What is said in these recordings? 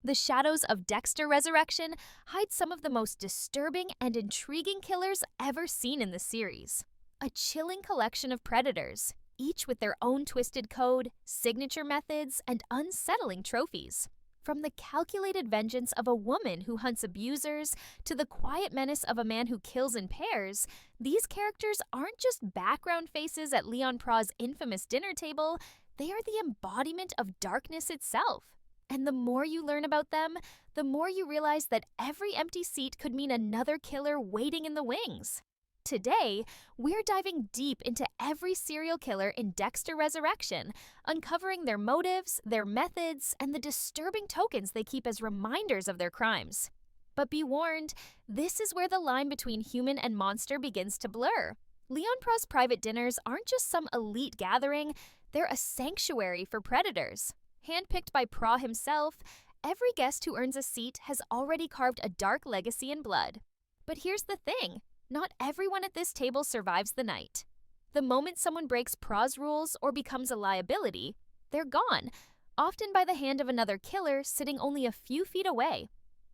The shadows of Dexter Resurrection hide some of the most disturbing and intriguing killers ever seen in the series. A chilling collection of predators, each with their own twisted code, signature methods, and unsettling trophies. From the calculated vengeance of a woman who hunts abusers to the quiet menace of a man who kills in pairs, these characters aren't just background faces at Leon Pra's infamous dinner table, they are the embodiment of darkness itself. And the more you learn about them, the more you realize that every empty seat could mean another killer waiting in the wings. Today, we're diving deep into every serial killer in Dexter Resurrection, uncovering their motives, their methods, and the disturbing tokens they keep as reminders of their crimes. But be warned, this is where the line between human and monster begins to blur. Leon Pra's private dinners aren't just some elite gathering, they're a sanctuary for predators. Handpicked by Pra himself, every guest who earns a seat has already carved a dark legacy in blood. But here's the thing. Not everyone at this table survives the night. The moment someone breaks Pra's rules or becomes a liability, they're gone, often by the hand of another killer sitting only a few feet away.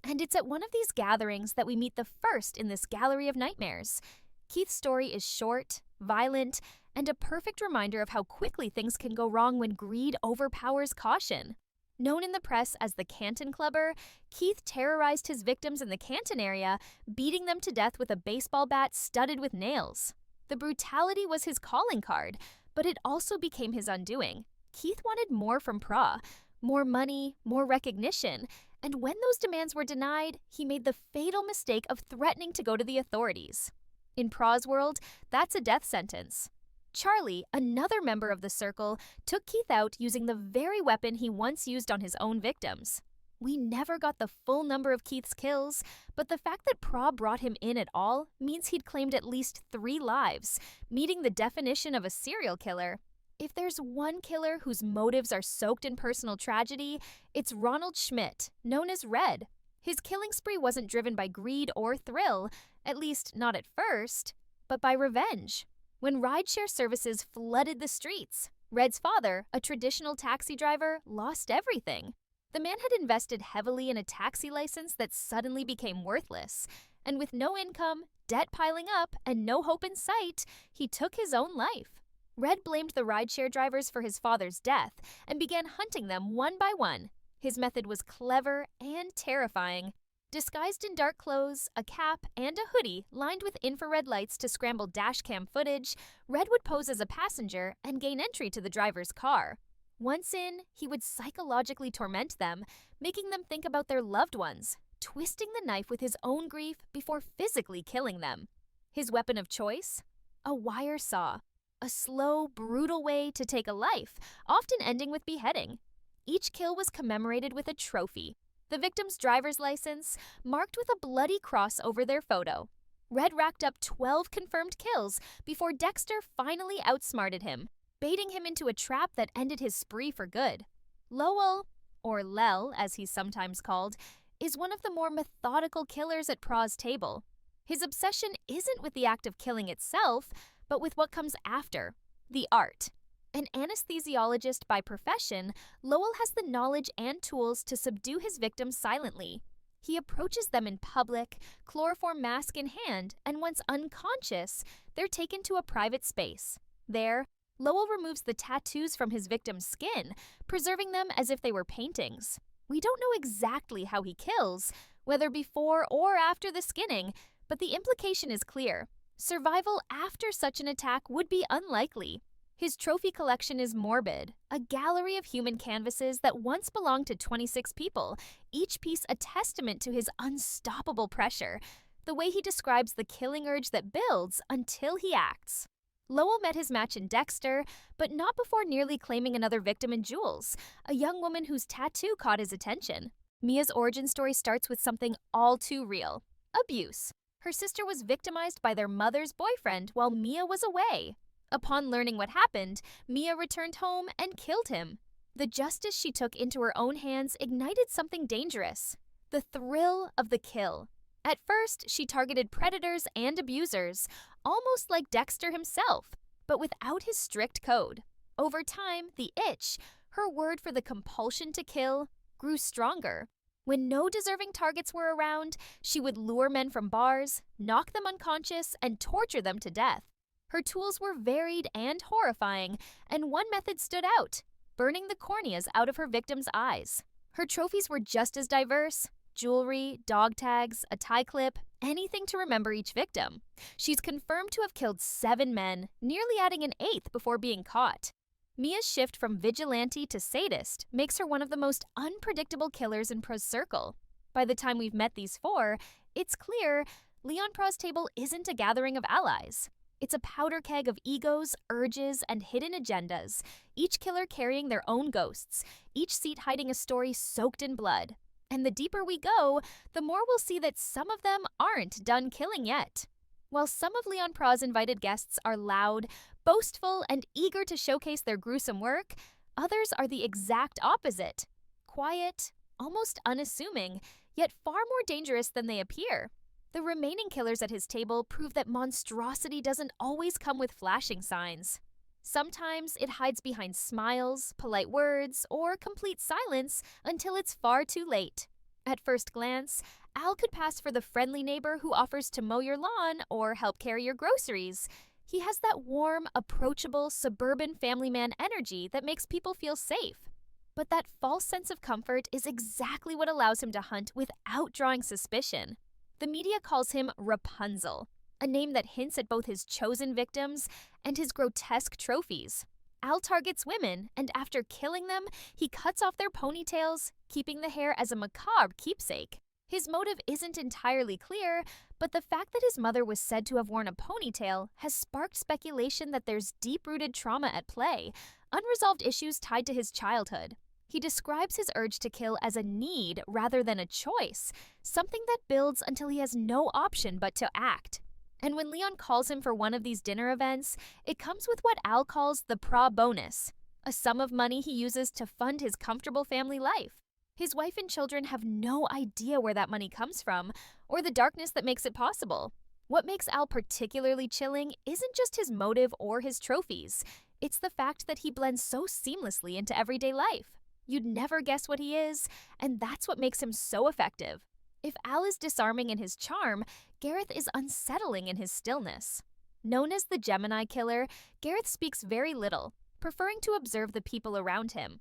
And it's at one of these gatherings that we meet the first in this gallery of nightmares. Keith's story is short, violent, and a perfect reminder of how quickly things can go wrong when greed overpowers caution. Known in the press as the Canton Clubber, Keith terrorized his victims in the Canton area, beating them to death with a baseball bat studded with nails. The brutality was his calling card, but it also became his undoing. Keith wanted more from Pra, more money, more recognition, and when those demands were denied, he made the fatal mistake of threatening to go to the authorities. In Pra's world, that's a death sentence. Charlie, another member of the circle, took Keith out using the very weapon he once used on his own victims. We never got the full number of Keith's kills, but the fact that Pra brought him in at all means he'd claimed at least 3 lives, meeting the definition of a serial killer. If there's one killer whose motives are soaked in personal tragedy, it's Ronald Schmidt, known as Red. His killing spree wasn't driven by greed or thrill, at least not at first, but by revenge. When rideshare services flooded the streets, Red's father, a traditional taxi driver, lost everything. The man had invested heavily in a taxi license that suddenly became worthless, and with no income, debt piling up, and no hope in sight, he took his own life. Red blamed the rideshare drivers for his father's death and began hunting them one by one. His method was clever and terrifying. Disguised in dark clothes, a cap, and a hoodie lined with infrared lights to scramble dashcam footage, Red would pose as a passenger and gain entry to the driver's car. Once in, he would psychologically torment them, making them think about their loved ones, twisting the knife with his own grief before physically killing them. His weapon of choice? A wire saw. A slow, brutal way to take a life, often ending with beheading. Each kill was commemorated with a trophy. The victim's driver's license, marked with a bloody cross over their photo. Red racked up 12 confirmed kills before Dexter finally outsmarted him, baiting him into a trap that ended his spree for good. Lowell, or Lel as he's sometimes called, is one of the more methodical killers at Pra's table. His obsession isn't with the act of killing itself, but with what comes after, the art. An anesthesiologist by profession, Lowell has the knowledge and tools to subdue his victims silently. He approaches them in public, chloroform mask in hand, and once unconscious, they're taken to a private space. There, Lowell removes the tattoos from his victim's skin, preserving them as if they were paintings. We don't know exactly how he kills, whether before or after the skinning, but the implication is clear. Survival after such an attack would be unlikely. His trophy collection is morbid, a gallery of human canvases that once belonged to 26 people, each piece a testament to his unstoppable pressure, the way he describes the killing urge that builds until he acts. Lowell met his match in Dexter, but not before nearly claiming another victim in Jules, a young woman whose tattoo caught his attention. Mia's origin story starts with something all too real: abuse. Her sister was victimized by their mother's boyfriend while Mia was away. Upon learning what happened, Mia returned home and killed him. The justice she took into her own hands ignited something dangerous: the thrill of the kill. At first, she targeted predators and abusers, almost like Dexter himself, but without his strict code. Over time, the itch, her word for the compulsion to kill, grew stronger. When no deserving targets were around, she would lure men from bars, knock them unconscious, and torture them to death. Her tools were varied and horrifying, and one method stood out: burning the corneas out of her victims' eyes. Her trophies were just as diverse: jewelry, dog tags, a tie clip, anything to remember each victim. She's confirmed to have killed 7 men, nearly adding an 8th before being caught. Mia's shift from vigilante to sadist makes her one of the most unpredictable killers in Pra's circle. By the time we've met these 4, it's clear Leon Pra's table isn't a gathering of allies. It's a powder keg of egos, urges, and hidden agendas, each killer carrying their own ghosts, each seat hiding a story soaked in blood. And the deeper we go, the more we'll see that some of them aren't done killing yet. While some of Leon Pra's invited guests are loud, boastful, and eager to showcase their gruesome work, others are the exact opposite: quiet, almost unassuming, yet far more dangerous than they appear. The remaining killers at his table prove that monstrosity doesn't always come with flashing signs. Sometimes it hides behind smiles, polite words, or complete silence until it's far too late. At first glance, Al could pass for the friendly neighbor who offers to mow your lawn or help carry your groceries. He has that warm, approachable, suburban family man energy that makes people feel safe. But that false sense of comfort is exactly what allows him to hunt without drawing suspicion. The media calls him Rapunzel, a name that hints at both his chosen victims and his grotesque trophies. Al targets women, and after killing them, he cuts off their ponytails, keeping the hair as a macabre keepsake. His motive isn't entirely clear, but the fact that his mother was said to have worn a ponytail has sparked speculation that there's deep-rooted trauma at play, unresolved issues tied to his childhood. He describes his urge to kill as a need rather than a choice, something that builds until he has no option but to act. And when Leon calls him for one of these dinner events, it comes with what Al calls the Pra bonus, a sum of money he uses to fund his comfortable family life. His wife and children have no idea where that money comes from, or the darkness that makes it possible. What makes Al particularly chilling isn't just his motive or his trophies. It's the fact that he blends so seamlessly into everyday life. You'd never guess what he is, and that's what makes him so effective. If Al is disarming in his charm, Gareth is unsettling in his stillness. Known as the Gemini killer, Gareth speaks very little, preferring to observe the people around him.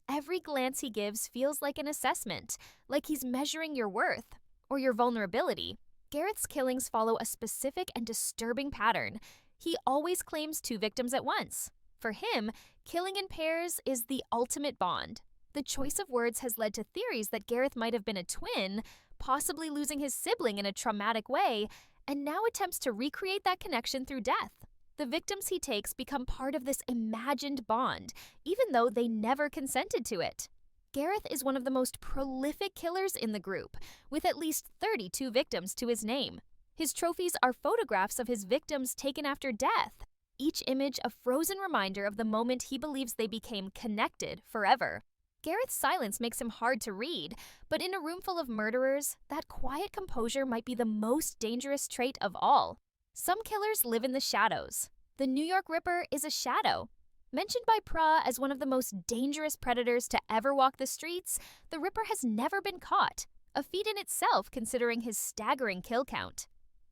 Every glance he gives feels like an assessment, like he's measuring your worth or your vulnerability. Gareth's killings follow a specific and disturbing pattern. He always claims 2 victims at once. For him, killing in pairs is the ultimate bond. The choice of words has led to theories that Gareth might have been a twin, possibly losing his sibling in a traumatic way, and now attempts to recreate that connection through death. The victims he takes become part of this imagined bond, even though they never consented to it. Gareth is one of the most prolific killers in the group, with at least 32 victims to his name. His trophies are photographs of his victims taken after death, each image a frozen reminder of the moment he believes they became connected forever. Gareth's silence makes him hard to read, but in a room full of murderers, that quiet composure might be the most dangerous trait of all. Some killers live in the shadows. The New York Ripper is a shadow. Mentioned by Pra as one of the most dangerous predators to ever walk the streets, the Ripper has never been caught, a feat in itself considering his staggering kill count.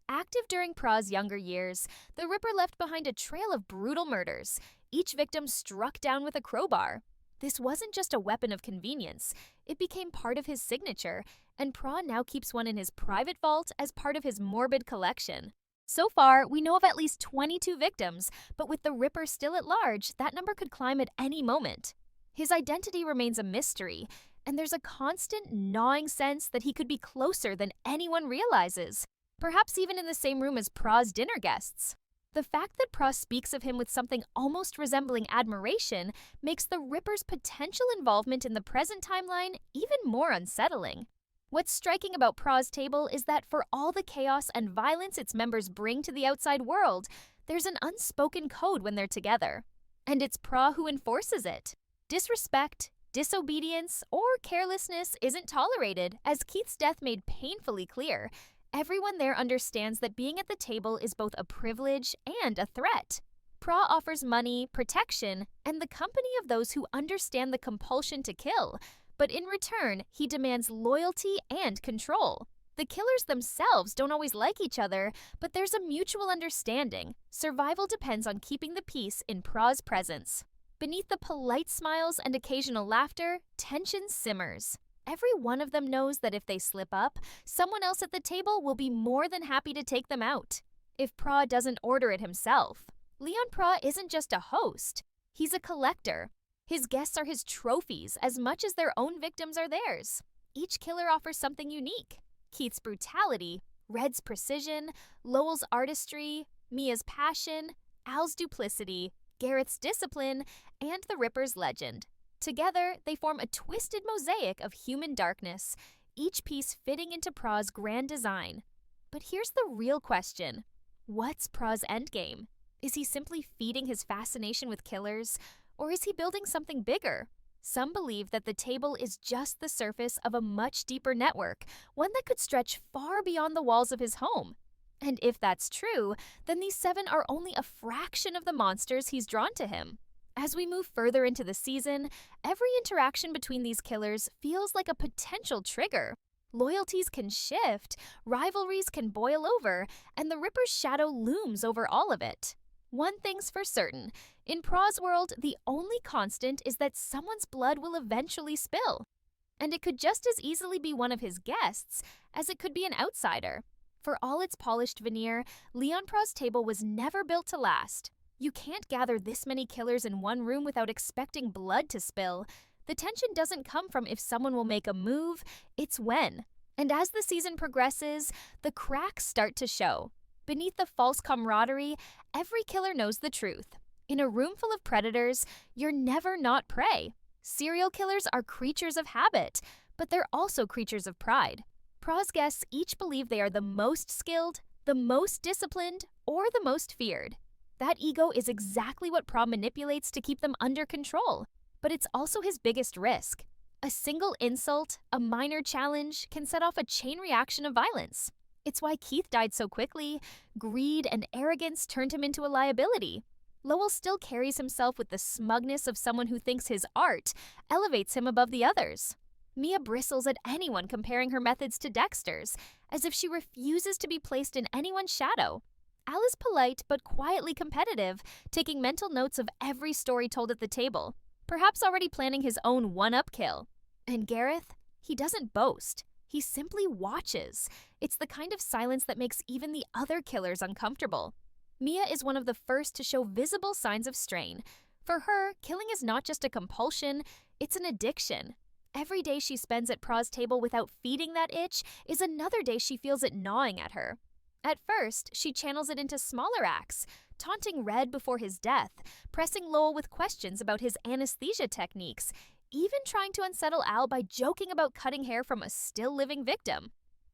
Active during Pra's younger years, the Ripper left behind a trail of brutal murders, each victim struck down with a crowbar. This wasn't just a weapon of convenience, it became part of his signature, and Pra now keeps one in his private vault as part of his morbid collection. So far, we know of at least 22 victims, but with the Ripper still at large, that number could climb at any moment. His identity remains a mystery, and there's a constant gnawing sense that he could be closer than anyone realizes, perhaps even in the same room as Pra's dinner guests. The fact that Pra speaks of him with something almost resembling admiration makes the Ripper's potential involvement in the present timeline even more unsettling. What's striking about Pra's table is that for all the chaos and violence its members bring to the outside world, there's an unspoken code when they're together. And it's Pra who enforces it. Disrespect, disobedience, or carelessness isn't tolerated, as Keith's death made painfully clear. Everyone there understands that being at the table is both a privilege and a threat. Pra offers money, protection, and the company of those who understand the compulsion to kill, But in return, he demands loyalty and control. The killers themselves don't always like each other, but there's a mutual understanding. Survival depends on keeping the peace in Pra's presence. Beneath the polite smiles and occasional laughter, tension simmers. Every one of them knows that if they slip up, someone else at the table will be more than happy to take them out. If Pra doesn't order it himself. Leon Pra isn't just a host, he's a collector. His guests are his trophies as much as their own victims are theirs. Each killer offers something unique. Keith's brutality, Red's precision, Lowell's artistry, Mia's passion, Al's duplicity, Gareth's discipline, and the Ripper's legend. Together, they form a twisted mosaic of human darkness, each piece fitting into Pra's grand design. But here's the real question. What's Pra's endgame? Is he simply feeding his fascination with killers, or is he building something bigger? Some believe that the table is just the surface of a much deeper network, one that could stretch far beyond the walls of his home. And if that's true, then these 7 are only a fraction of the monsters he's drawn to him. As we move further into the season, every interaction between these killers feels like a potential trigger. Loyalties can shift, rivalries can boil over, and the Ripper's shadow looms over all of it. One thing's for certain, in Pra's world, the only constant is that someone's blood will eventually spill. And it could just as easily be one of his guests as it could be an outsider. For all its polished veneer, Leon Pra's table was never built to last. You can't gather this many killers in one room without expecting blood to spill. The tension doesn't come from if someone will make a move, it's when. And as the season progresses, the cracks start to show. Beneath the false camaraderie, every killer knows the truth. In a room full of predators, you're never not prey. Serial killers are creatures of habit, but they're also creatures of pride. Pra's guests each believe they are the most skilled, the most disciplined, or the most feared. That ego is exactly what Pra manipulates to keep them under control, but it's also his biggest risk. A single insult, a minor challenge, can set off a chain reaction of violence. It's why Keith died so quickly. Greed and arrogance turned him into a liability. Lowell still carries himself with the smugness of someone who thinks his art elevates him above the others. Mia bristles at anyone comparing her methods to Dexter's, as if she refuses to be placed in anyone's shadow. Al is polite but quietly competitive, taking mental notes of every story told at the table, perhaps already planning his own one-up kill. And Gareth? He doesn't boast. He simply watches. It's the kind of silence that makes even the other killers uncomfortable. Mia is one of the first to show visible signs of strain. For her, killing is not just a compulsion, it's an addiction. Every day she spends at Pra's table without feeding that itch is another day she feels it gnawing at her. At first, she channels it into smaller acts, taunting Red before his death, pressing Lowell with questions about his anesthesia techniques, even trying to unsettle Al by joking about cutting hair from a still-living victim.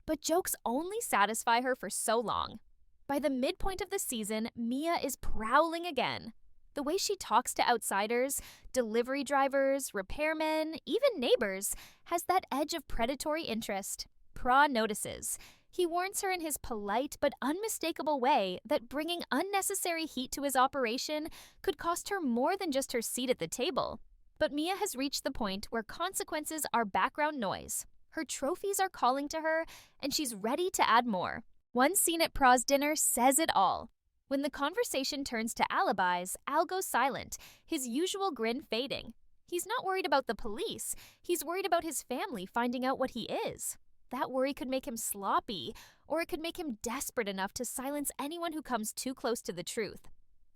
But jokes only satisfy her for so long. By the midpoint of the season, Mia is prowling again. The way she talks to outsiders, delivery drivers, repairmen, even neighbors, has that edge of predatory interest. Pra notices. He warns her in his polite but unmistakable way that bringing unnecessary heat to his operation could cost her more than just her seat at the table. But Mia has reached the point where consequences are background noise. Her trophies are calling to her, and she's ready to add more. One scene at Pra's dinner says it all. When the conversation turns to alibis, Al goes silent, his usual grin fading. He's not worried about the police. He's worried about his family finding out what he is. That worry could make him sloppy, or it could make him desperate enough to silence anyone who comes too close to the truth.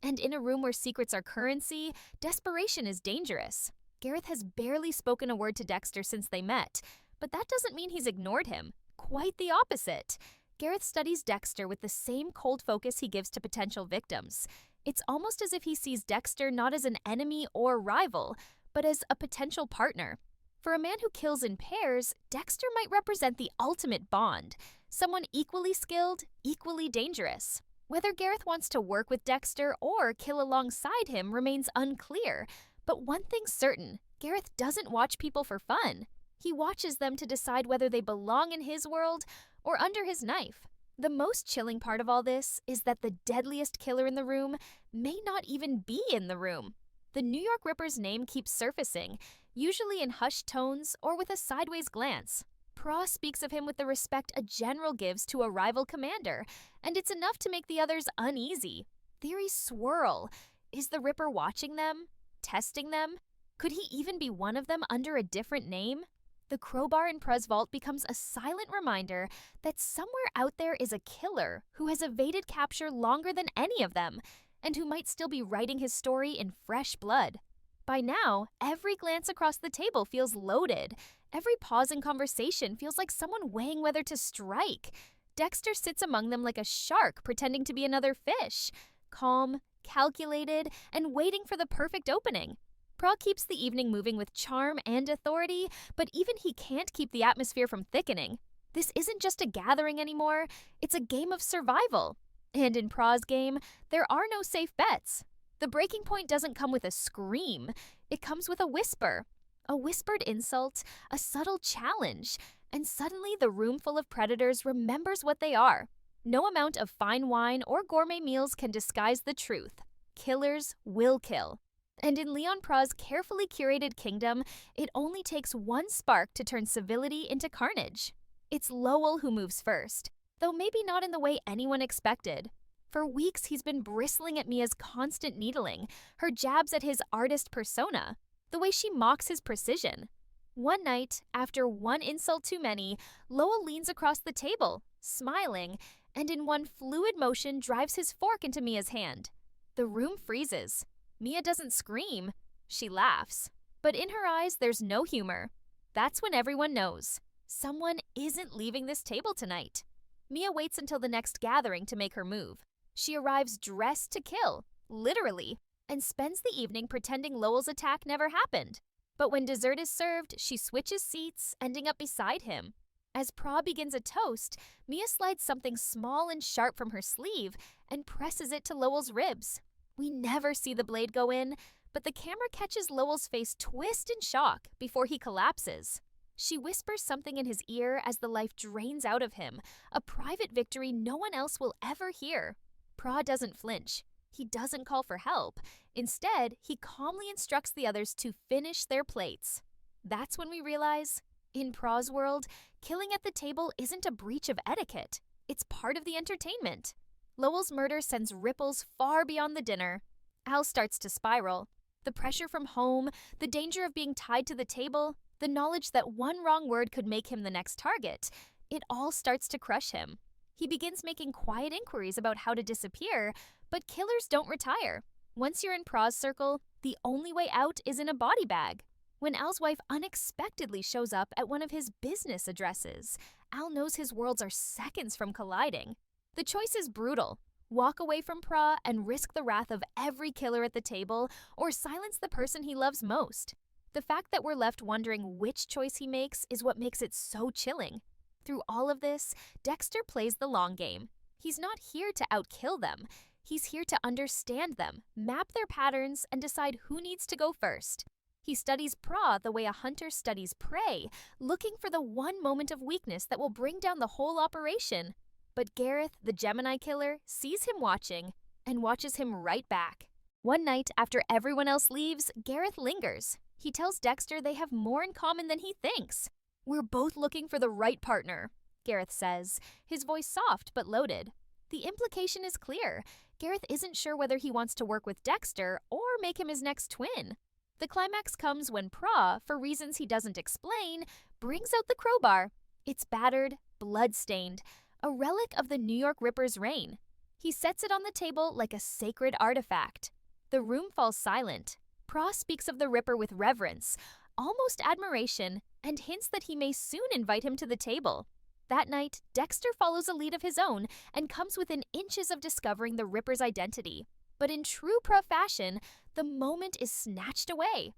And in a room where secrets are currency, desperation is dangerous. Gareth has barely spoken a word to Dexter since they met, but that doesn't mean he's ignored him. Quite the opposite. Gareth studies Dexter with the same cold focus he gives to potential victims. It's almost as if he sees Dexter not as an enemy or rival, but as a potential partner. For a man who kills in pairs, Dexter might represent the ultimate bond, someone equally skilled, equally dangerous. Whether Gareth wants to work with Dexter or kill alongside him remains unclear, but one thing's certain, Gareth doesn't watch people for fun. He watches them to decide whether they belong in his world or under his knife. The most chilling part of all this is that the deadliest killer in the room may not even be in the room. The New York Ripper's name keeps surfacing. usually in hushed tones or with a sideways glance. Pra speaks of him with the respect a general gives to a rival commander, and it's enough to make the others uneasy. Theories swirl. Is the Ripper watching them? Testing them? Could he even be one of them under a different name? The crowbar in Pra's vault becomes a silent reminder that somewhere out there is a killer who has evaded capture longer than any of them, and who might still be writing his story in fresh blood. By now, every glance across the table feels loaded. Every pause in conversation feels like someone weighing whether to strike. Dexter sits among them like a shark pretending to be another fish, calm, calculated, and waiting for the perfect opening. Pra keeps the evening moving with charm and authority, but even he can't keep the atmosphere from thickening. This isn't just a gathering anymore, it's a game of survival. And in Pra's game, there are no safe bets. The breaking point doesn't come with a scream, it comes with a whisper. A whispered insult, a subtle challenge, and suddenly the room full of predators remembers what they are. No amount of fine wine or gourmet meals can disguise the truth. Killers will kill. And in Leon Pra's carefully curated kingdom, it only takes one spark to turn civility into carnage. It's Lowell who moves first, though maybe not in the way anyone expected. For weeks, he's been bristling at Mia's constant needling, her jabs at his artist persona, the way she mocks his precision. One night, after one insult too many, Lowell leans across the table, smiling, and in one fluid motion drives his fork into Mia's hand. The room freezes. Mia doesn't scream. She laughs. But in her eyes, there's no humor. That's when everyone knows. Someone isn't leaving this table tonight. Mia waits until the next gathering to make her move. She arrives dressed to kill, literally, and spends the evening pretending Lowell's attack never happened. But when dessert is served, she switches seats, ending up beside him. As Pra begins a toast, Mia slides something small and sharp from her sleeve and presses it to Lowell's ribs. We never see the blade go in, but the camera catches Lowell's face twist in shock before he collapses. She whispers something in his ear as the life drains out of him, a private victory no one else will ever hear. Pra doesn't flinch. He doesn't call for help. Instead, he calmly instructs the others to finish their plates. That's when we realize, in Pra's world, killing at the table isn't a breach of etiquette. It's part of the entertainment. Lowell's murder sends ripples far beyond the dinner. Al starts to spiral. The pressure from home, the danger of being tied to the table, the knowledge that one wrong word could make him the next target, it all starts to crush him. He begins making quiet inquiries about how to disappear, but killers don't retire. Once you're in Pra's circle, the only way out is in a body bag. When Al's wife unexpectedly shows up at one of his business addresses, Al knows his worlds are seconds from colliding. The choice is brutal. Walk away from Pra and risk the wrath of every killer at the table, or silence the person he loves most. The fact that we're left wondering which choice he makes is what makes it so chilling. Through all of this, Dexter plays the long game. He's not here to outkill them. He's here to understand them, map their patterns, and decide who needs to go first. He studies Pra the way a hunter studies prey, looking for the one moment of weakness that will bring down the whole operation. But Gareth, the Gemini killer, sees him watching and watches him right back. One night, after everyone else leaves, Gareth lingers. He tells Dexter they have more in common than he thinks. "We're both looking for the right partner," Gareth says, his voice soft but loaded. The implication is clear. Gareth isn't sure whether he wants to work with Dexter or make him his next twin. The climax comes when Pra, for reasons he doesn't explain, brings out the crowbar. It's battered, blood-stained, a relic of the New York Ripper's reign. He sets it on the table like a sacred artifact. The room falls silent. Pra speaks of the Ripper with reverence, almost admiration, and hints that he may soon invite him to the table. That night, Dexter follows a lead of his own and comes within inches of discovering the Ripper's identity. But in true Pra fashion, the moment is snatched away.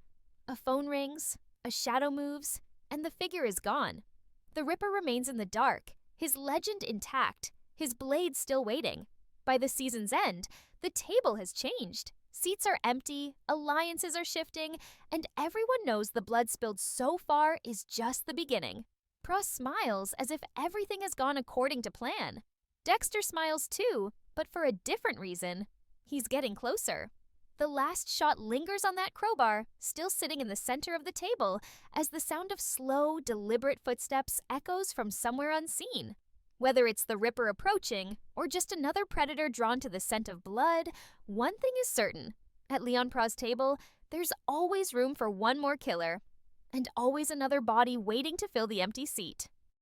A phone rings, a shadow moves, and the figure is gone. The Ripper remains in the dark, his legend intact, his blade still waiting. By the season's end, the table has changed. Seats are empty, alliances are shifting, and everyone knows the blood spilled so far is just the beginning. Pra smiles as if everything has gone according to plan. Dexter smiles too, but for a different reason. He's getting closer. The last shot lingers on that crowbar, still sitting in the center of the table, as the sound of slow, deliberate footsteps echoes from somewhere unseen. Whether it's the Ripper approaching, or just another predator drawn to the scent of blood, one thing is certain. At Leon Pra's table, there's always room for one more killer, and always another body waiting to fill the empty seat.